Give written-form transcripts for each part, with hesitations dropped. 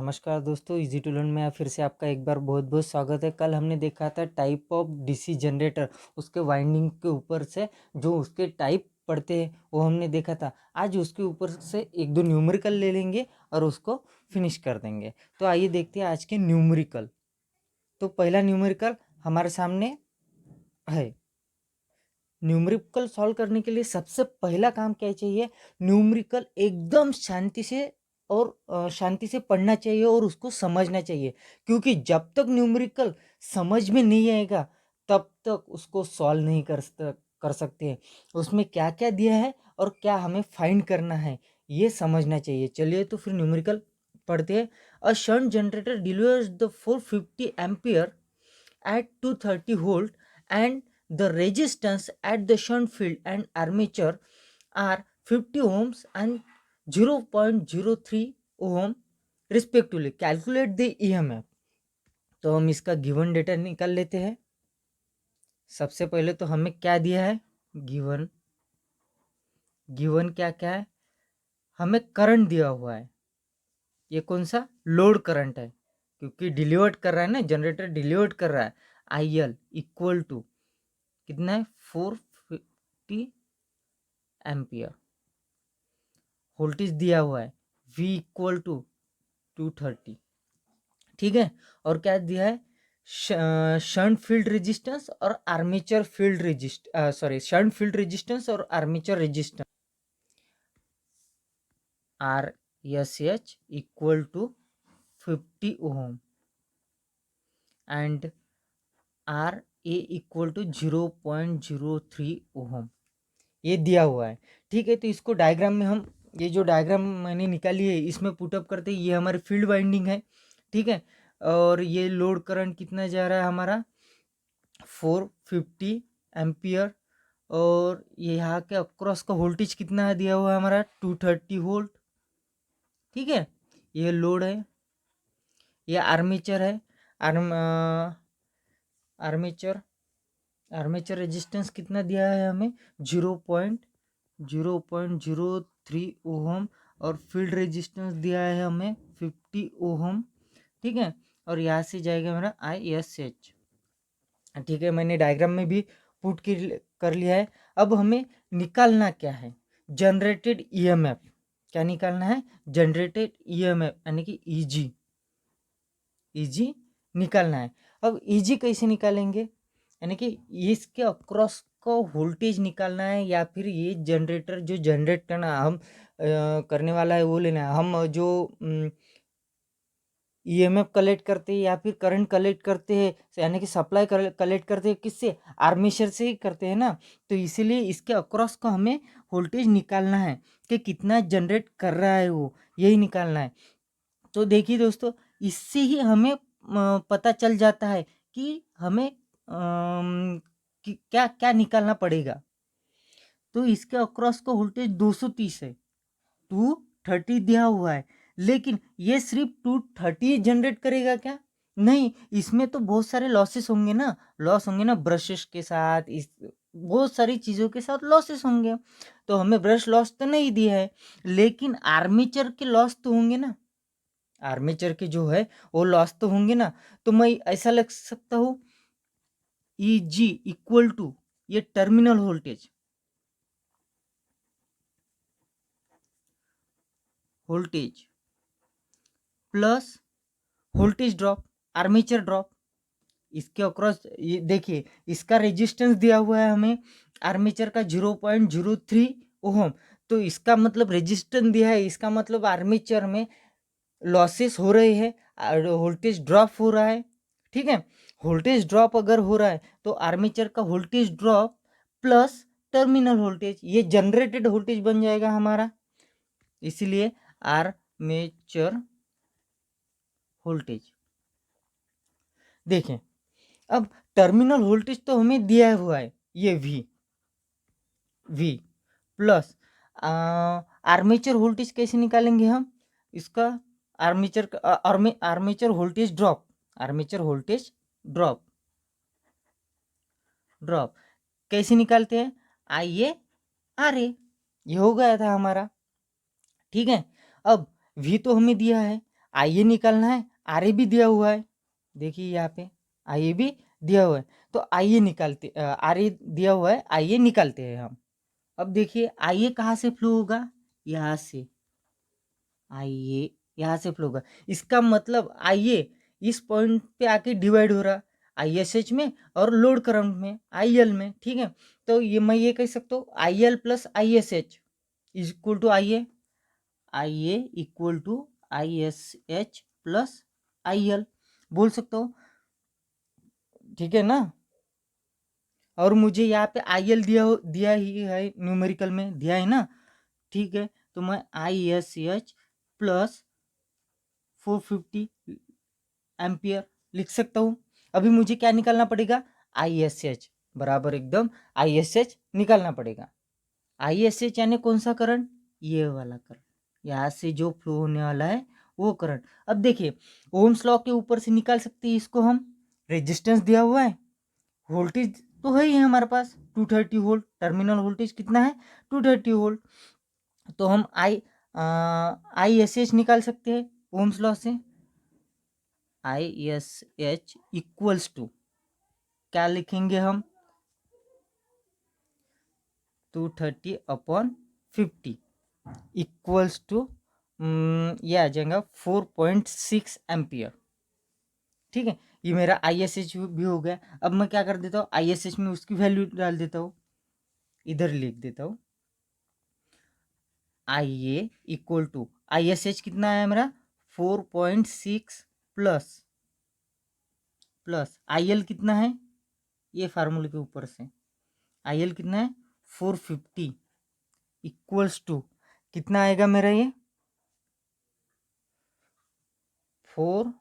नमस्कार दोस्तों, easy to learn में फिर से आपका एक बार बहुत बहुत स्वागत है। कल हमने देखा था टाइप ऑफ डीसी जनरेटर, उसके वाइंडिंग के ऊपर से जो उसके टाइप पढ़ते हैं वो हमने देखा था। आज उसके ऊपर से एक दो न्यूमेरिकल ले लेंगे और उसको फिनिश कर देंगे। तो आइए देखते हैं आज के न्यूमेरिकल। तो पहला न्यूमेरिकल हमारे सामने है। न्यूमेरिकल सॉल्व करने के लिए सबसे पहला काम क्या चाहिए, न्यूमेरिकल एकदम शांति से पढ़ना चाहिए और उसको समझना चाहिए, क्योंकि जब तक न्यूमेरिकल समझ में नहीं आएगा तब तक उसको सॉल्व नहीं कर सकते हैं। उसमें क्या क्या दिया है और क्या हमें फाइंड करना है ये समझना चाहिए। चलिए तो फिर न्यूमेरिकल पढ़ते हैं। A shunt generator delivers the 450 ampere at 230 volt, and the resistance at the shunt field and armature are 50 ohms and 0.03 ohm respectively. Calculate the EMF. तो हम इसका गिवन डेटा निकाल लेते हैं। सबसे पहले तो हमें क्या दिया है, गिवन क्या क्या है, हमें करंट दिया हुआ है। ये कौन सा, लोड करंट है, क्योंकि डिलीवर्ड कर रहा है ना, जनरेटर डिलीवर्ड कर रहा है। IL इक्वल टू कितना है, 450 एम्पियर। वोल्टेज दिया हुआ है V इक्वल टू 230, ठीक है। और क्या दिया है, शंट फील्ड रेजिस्टेंस और armature field shunt field resistance और armature resistance RSH equal to 50 ohm and RA equal to 0.03 ohm, ये दिया हुआ है, ठीक है। तो इसको डायग्राम में हम, ये जो डायग्राम मैंने निकाली है इसमें पुटअप करते हैं। ये हमारी फील्ड वाइंडिंग है, ठीक है। और ये लोड करंट कितना जा रहा है हमारा, 450 एम्पियर। और ये यहाँ के अक्रॉस का वोल्टेज कितना है दिया हुआ है हमारा, 230 वोल्ट, ठीक है। ये लोड है, ये आर्मेचर है। आर्मेचर रेजिस्टेंस कितना दिया है हमें, 0.03 ओहम। और फील्ड रेजिस्टेंस दिया है हमें 50 ओहम, ठीक है। और यहाँ से जाएगा मेरा ISH, ठीक है। मैंने डायग्राम में भी पुट कर लिया है। अब हमें निकालना क्या है, जनरेटेड EMF। क्या निकालना है, जनरेटेड EMF यानी कि EG निकालना है। अब EG कैसे निकालेंगे, यानी कि इसके अक्रॉस को वोल्टेज निकालना है, या फिर ये जनरेटर जो जनरेट करना हम करने वाला है वो लेना है। हम जो EMF कलेक्ट करते हैं या फिर करंट कलेक्ट करते हैं, यानी कि सप्लाई कलेक्ट करते हैं, किससे, आर्मेचर से ही करते हैं ना। तो इसीलिए इसके अक्रॉस को हमें वोल्टेज निकालना है कि कितना जनरेट कर रहा है वो, यही निकालना है। तो देखिए दोस्तों, इससे ही हमें पता चल जाता है कि हमें क्या क्या निकालना पड़ेगा। तो इसके अक्रॉस का वोल्टेज 230 है, 230 दिया हुआ है, लेकिन ये सिर्फ 230 जनरेट करेगा क्या, नहीं, इसमें तो बहुत सारे लॉसेस होंगे ना, ब्रशेस के साथ, इस बहुत सारी चीज़ों के साथ लॉसेस होंगे। तो हमें ब्रश लॉस तो नहीं दिया है, लेकिन आर्मेचर के लॉस तो होंगे ना, आर्मेचर के जो है वो लॉस तो होंगे ना। तो मैं ऐसा लग सकता हूँ, EG इक्वल टू ये terminal voltage plus voltage drop, armature drop, इसके अक्रॉस ये देखिए, इसका रेजिस्टेंस दिया हुआ है हमें आर्मेचर का 0.03 ओहम। तो इसका मतलब रेजिस्टेंस दिया है, इसका मतलब आर्मेचर में लॉसेस हो रहे हैं, वोल्टेज ड्रॉप हो रहा है, ठीक है। वोल्टेज ड्रॉप अगर हो रहा है तो आर्मेचर का voltage drop plus terminal voltage, ये जनरेटेड वोल्टेज बन जाएगा हमारा, इसलिए आर्मेचर वोल्टेज। देखें, अब टर्मिनल वोल्टेज तो हमें दिया हुआ है, ये V प्लस आर्मेचर वोल्टेज कैसे निकालेंगे हम, इसका आर्मेचर वोल्टेज ड्रॉप कैसे निकालते हैं, IA RA, ये हो गया था हमारा, ठीक है। अब V तो हमें दिया है, आई ए निकालना है, आर ए भी दिया हुआ है, देखिए यहाँ पे आई ए भी दिया हुआ है, तो आई ए निकालते, आर ए दिया हुआ है, आई ए निकालते हैं हम। अब देखिए आई ए कहाँ से फ्लो होगा, यहाँ से आई ए यहाँ से फ्लो होगा, इसका मतलब आई ए इस पॉइंट पे आके डिवाइड हो रहा आई एस एच में और लोड करंट में आई एल में, ठीक है। तो ये मैं ये कह सकता हूँ I L plus I S H is equal to I A equal to I S H plus I L बोल सकता हूँ, ठीक है ना। और मुझे यहाँ पे आई एल दिया ही है, न्यूमेरिकल में दिया है ना, ठीक है। तो मैं आई एस एच प्लस 450 एम्पियर लिख सकता हूँ। अभी मुझे क्या निकालना पड़ेगा, आई एस एच बराबर एकदम आई एस एच निकालना पड़ेगा। आई एस एच यानी कौन सा करंट, ये वाला करंट, यहाँ से जो फ्लो होने वाला है वो करंट। अब देखिए ओम्स लॉ के ऊपर से निकाल सकते हैं इसको हम, रेजिस्टेंस दिया हुआ है, वोल्टेज तो है ही हमारे पास 230 वोल्ट, टर्मिनल वोल्टेज कितना है 230 वोल्ट, तो हम आई एस एच निकाल सकते हैं ओम्स लॉ से। I S H equals to क्या लिखेंगे हम, 230/50 इक्वल्स टू ये आ जाएगा 4.6 एम्पियर, ठीक है। ये मेरा आई एस एच भी हो गया। अब मैं क्या कर देता हूँ, आई एस एच में उसकी वैल्यू डाल देता हूँ, इधर लिख देता हूँ I A equal to I S H कितना है मेरा 4.6 प्लस आई एल कितना है, ये फार्मूले के ऊपर से आई एल कितना है 450 इक्वल्स टू कितना आएगा मेरा ये 4,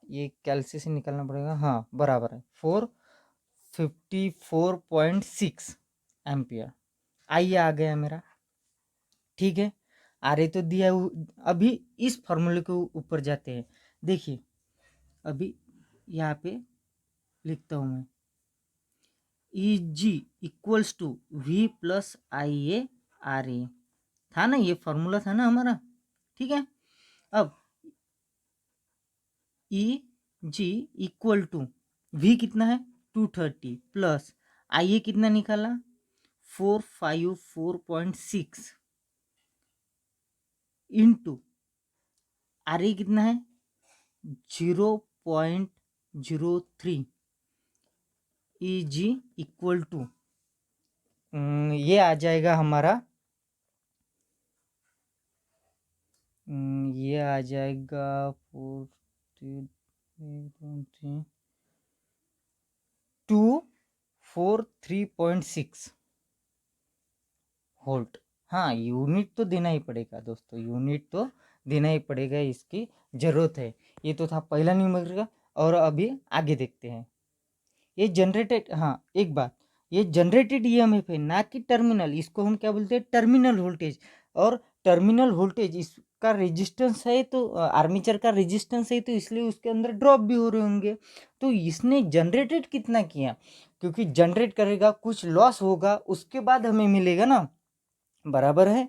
ये कैलसी से निकालना पड़ेगा, हाँ बराबर है 454.6 एम्पियर आई आ गया मेरा, ठीक है। आर ए तो दिया अभी इस फार्मूले के ऊपर जाते हैं, देखिए अभी यहाँ पे लिखता हूँ मैं E G equals to V plus I A R A, था ना ये फार्मूला था ना हमारा, ठीक है। अब ई जी इक्वल टू वी कितना है 230 प्लस आई ए कितना निकाला 454.6 इंटू आर ए कितना है 0.03 ई जी इक्वल टू ये आ जाएगा हमारा ये आ जाएगा 243.6 वोल्ट। हाँ यूनिट तो देना ही पड़ेगा दोस्तों, यूनिट तो देना ही पड़ेगा, इसकी ज़रूरत है। ये तो था पहला न्यूमेरिकल का, और अभी आगे देखते हैं ये जनरेटेड, हाँ एक बात, ये जनरेटेड ईएमएफ है ना कि टर्मिनल, इसको हम क्या बोलते हैं टर्मिनल वोल्टेज। और टर्मिनल वोल्टेज इसका रेजिस्टेंस है, तो आर्मेचर का रेजिस्टेंस है, तो इसलिए उसके अंदर ड्रॉप भी हो रहे होंगे। तो इसने जनरेटेड कितना किया, क्योंकि जनरेट करेगा कुछ लॉस होगा उसके बाद हमें मिलेगा ना, बराबर है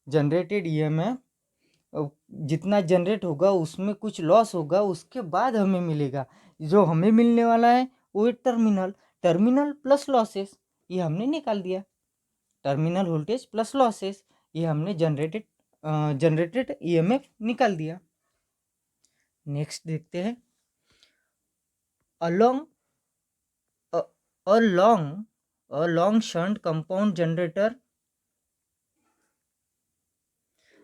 जनरेटेड ईएमएफ जितना जनरेट होगा उसमें कुछ लॉस होगा उसके बाद हमें मिलेगा, जो हमें मिलने वाला है वो टर्मिनल प्लस लॉसेस, ये हमने निकाल दिया, टर्मिनल वोल्टेज प्लस लॉसेस, ये हमने जनरेटेड ईएमएफ निकाल दिया। नेक्स्ट देखते हैं a long shunt compound generator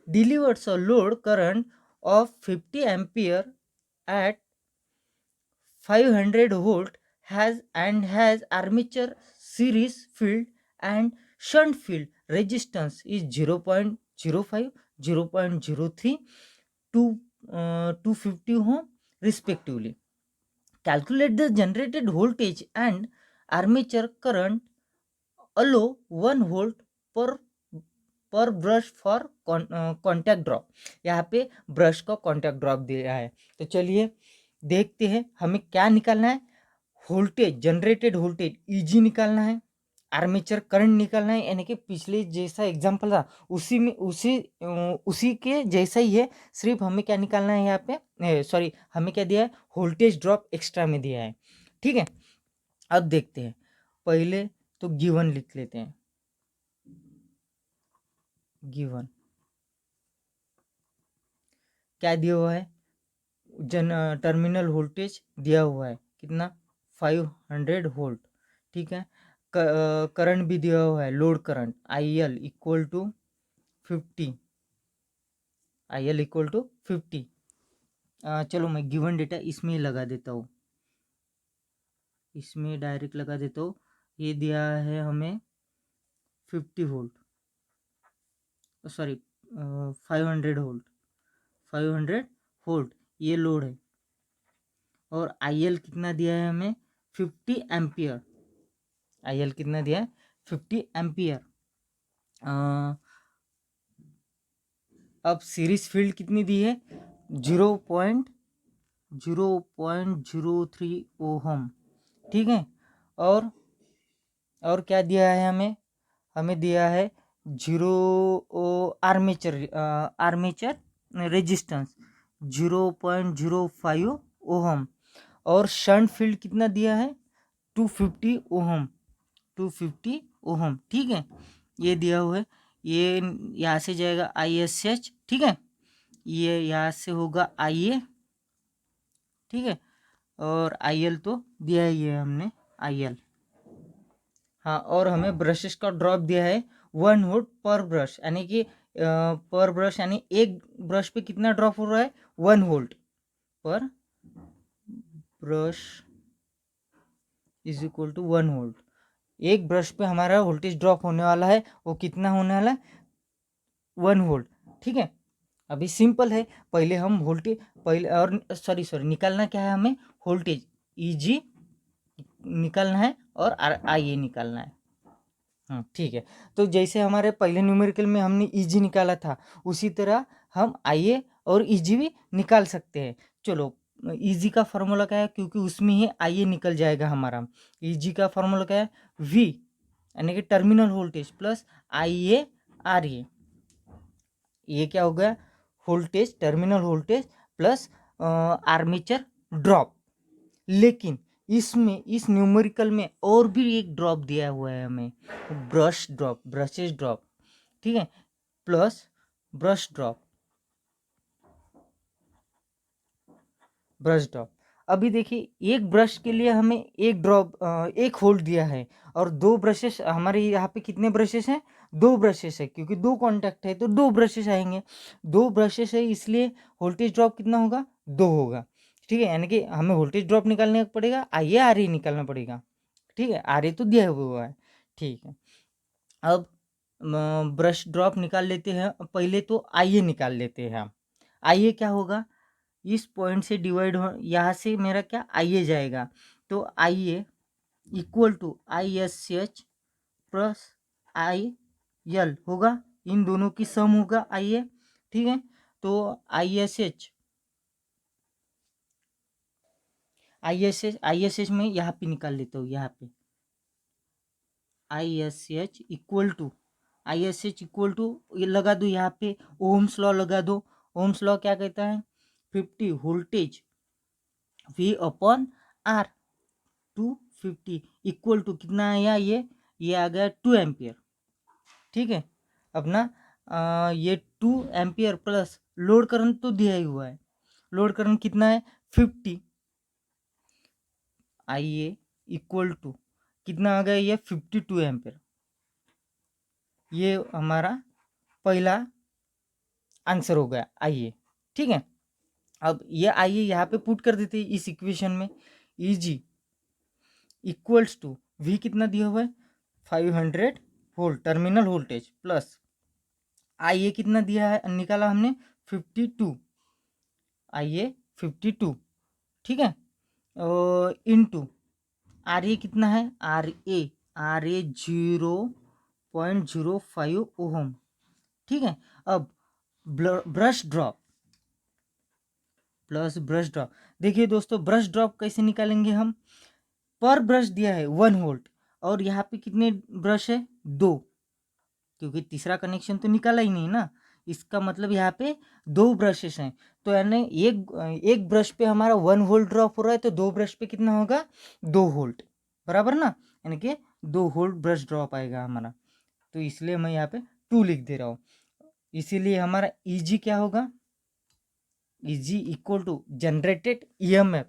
delivers a load current of 50 ampere at 500 volt has armature series field and shunt field resistance is 0.05, 0.03 to 250 ohm respectively. Calculate the generated voltage and armature current, allow 1 volt पर brush for contact drop, यहाँ पे brush का contact drop दिया है। तो चलिए देखते हैं हमें क्या निकालना है, वोल्टेज जनरेटेड वोल्टेज ईजी निकालना है, आर्मेचर करंट निकालना है, यानी कि पिछले जैसा एग्जाम्पल था उसी में उसी के जैसा ही है, सिर्फ हमें क्या निकालना है यहाँ पे, सॉरी हमें क्या दिया है, वोल्टेज ड्रॉप एक्स्ट्रा में दिया है। ठीक है, अब देखते हैं, पहले तो गिवन लिख लेते हैं। गिवन क्या दिया हुआ है, टर्मिनल वोल्टेज दिया हुआ है कितना, 500 वोल्ट। ठीक है, करंट भी दिया हुआ है, load current IL equal to 50, IL equal to 50। चलो मैं गिवन डेटा इसमें लगा देता हूँ, इसमें डायरेक्ट लगा देता हूँ। ये दिया है हमें 50 वोल्ट, सॉरी 500 वोल्ट, 500 वोल्ट ये लोड है, और IL कितना दिया है हमें, 50 एम्पियर। IL कितना दिया है, 50 एम्पियर। अब सीरीज फील्ड कितनी दी है, 0.03 ओहम। ठीक है, और क्या दिया है हमें, हमें दिया है जीरो आर्मेचर रेजिस्टेंस 0.05 ओहम, और शंट फील्ड कितना दिया है, 250 ओहम, 250 ओहम। ठीक है, ये दिया हुआ है, ये यहाँ से जाएगा ISH। ठीक है, ये यहाँ से होगा IA। ठीक है, और IL तो दिया ही है हमने, IL। हाँ, और हमें ब्रशेस का ड्रॉप दिया है 1 वोल्ट पर ब्रश, यानी कि पर ब्रश, यानी एक ब्रश पे कितना ड्रॉप हो रहा है, 1 वोल्ट पर brush is equal to 1 volt. एक ब्रश पे हमारा वोल्टेज ड्रॉप होने वाला है, वो कितना होने वाला है, 1 वोल्ट। ठीक है, अभी सिंपल है, पहले हम वोल्टेज, पहले और सॉरी निकालना क्या है हमें, वोल्टेज EG निकालना है और IA निकालना है। ठीक है, तो जैसे हमारे पहले न्यूमेरिकल में हमने EG निकाला था, उसी तरह हम IA और EG भी निकाल सकते हैं। चलो, EG का फॉर्मूला क्या है, क्योंकि उसमें ही IA निकल जाएगा हमारा। EG का फॉर्मूला क्या है, V यानी कि terminal voltage plus IA RA। ये क्या हो गया, voltage, terminal voltage plus armature drop. लेकिन इसमें, इस न्यूमेरिकल में और भी एक ड्रॉप दिया हुआ है हमें, ब्रश ड्रॉप, ब्रशेस ड्रॉप। ठीक है, plus brush drop, brush drop. अभी देखिए, एक ब्रश के लिए हमें एक ड्रॉप, एक होल्ड दिया है, और दो ब्रशेस, हमारे यहाँ पे कितने ब्रशेस हैं, 2 ब्रशेस है, क्योंकि 2 कॉन्टैक्ट है तो 2 ब्रशेस आएंगे। 2 ब्रशेस है, इसलिए वोल्टेज ड्रॉप कितना होगा, 2 होगा। ठीक है, यानी कि हमें वोल्टेज ड्रॉप निकालने पड़ेगा, IA RA निकालना पड़ेगा। ठीक है, RA तो दिया हुआ है। ठीक है, अब ब्रश ड्रॉप निकाल लेते हैं, पहले तो IA निकाल लेते हैं हम। IA क्या होगा, इस पॉइंट से डिवाइड हो, यहाँ से मेरा क्या IA जाएगा, तो IA इक्वल टू ISH प्लस IL होगा, इन दोनों की सम होगा IA। ठीक है, तो ISH में यहाँ पे निकाल लेता हूँ, यहाँ पे ISH इक्वल टू ये लगा दो, यहाँ पे ओम्स लॉ लगा दो। ओम्स लॉ क्या कहता है, 50 voltage V upon R, 250 equal to कितना आया, ये आ गया 2 एम्पियर। ठीक है, अपना ये 2 एम्पियर प्लस लोड करंट तो दिया ही हुआ है, लोड करंट कितना है, 50। IA इक्वल टू कितना आ गया, ये 52 एम्पियर। ये हमारा पहला आंसर हो गया IA। ठीक है, अब ये IA यहाँ पे पुट कर देते हैं इस इक्वेशन में। EG इक्वल्स टू V कितना दिया हुआ है, 500 volt terminal voltage, plus IA कितना दिया है, निकाला हमने 52, IA 52। ठीक है, इनटू RA कितना है, RA 0.05 ओहम। ठीक है, अब brush drop plus brush drop. देखिए दोस्तों, ब्रश ड्रॉप कैसे निकालेंगे हम, पर ब्रश दिया है 1 वोल्ट, और यहाँ पे कितने ब्रश है? 2, क्योंकि तीसरा कनेक्शन तो निकाला ही नहीं ना, इसका मतलब यहाँ पे 2 ब्रशेस हैं। तो यानी एक ब्रश पे हमारा 1 वोल्ट ड्रॉप हो रहा है, तो 2 ब्रश पे कितना होगा? 2 वोल्ट, बराबर ना? यानी कि 2 वोल्ट ब्रश ड्रॉप आएगा हमारा, तो इसलिए मैं यहाँ पे 2 लिख दे रहा हूँ। इसीलिए हमारा ईजी क्या होगा? E G equal to generated EMF,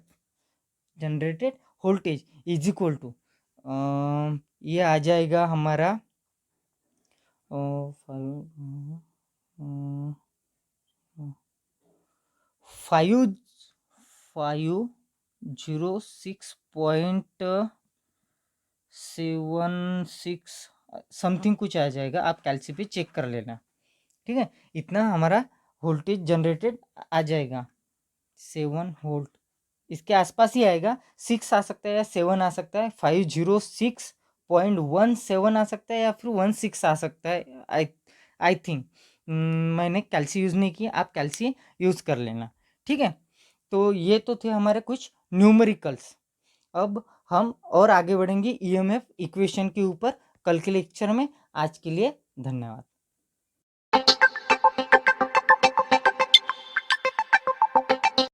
generated voltage is equal to, ये आ जाएगा हमारा 506.76 समथिंग कुछ आ जाएगा, आप कैलसी पे चेक कर लेना, ठीक है? इतना हमारा वोल्टेज जनरेटेड आ जाएगा, 7 वोल्ट, इसके आसपास ही आएगा, 6 आ सकता है या 7 आ सकता है, 506.17 आ सकता है या फिर 16 आ सकता है, आई थिंक। मैंने कैल्सी यूज़ नहीं किया, आप कैल्सी यूज़ कर लेना, ठीक है? तो ये तो थे हमारे कुछ न्यूमेरिकल्स। अब हम और आगे बढ़ेंगे ईएमएफ इक्वेशन के ऊपर कल के लेक्चर में। आज के लिए धन्यवाद।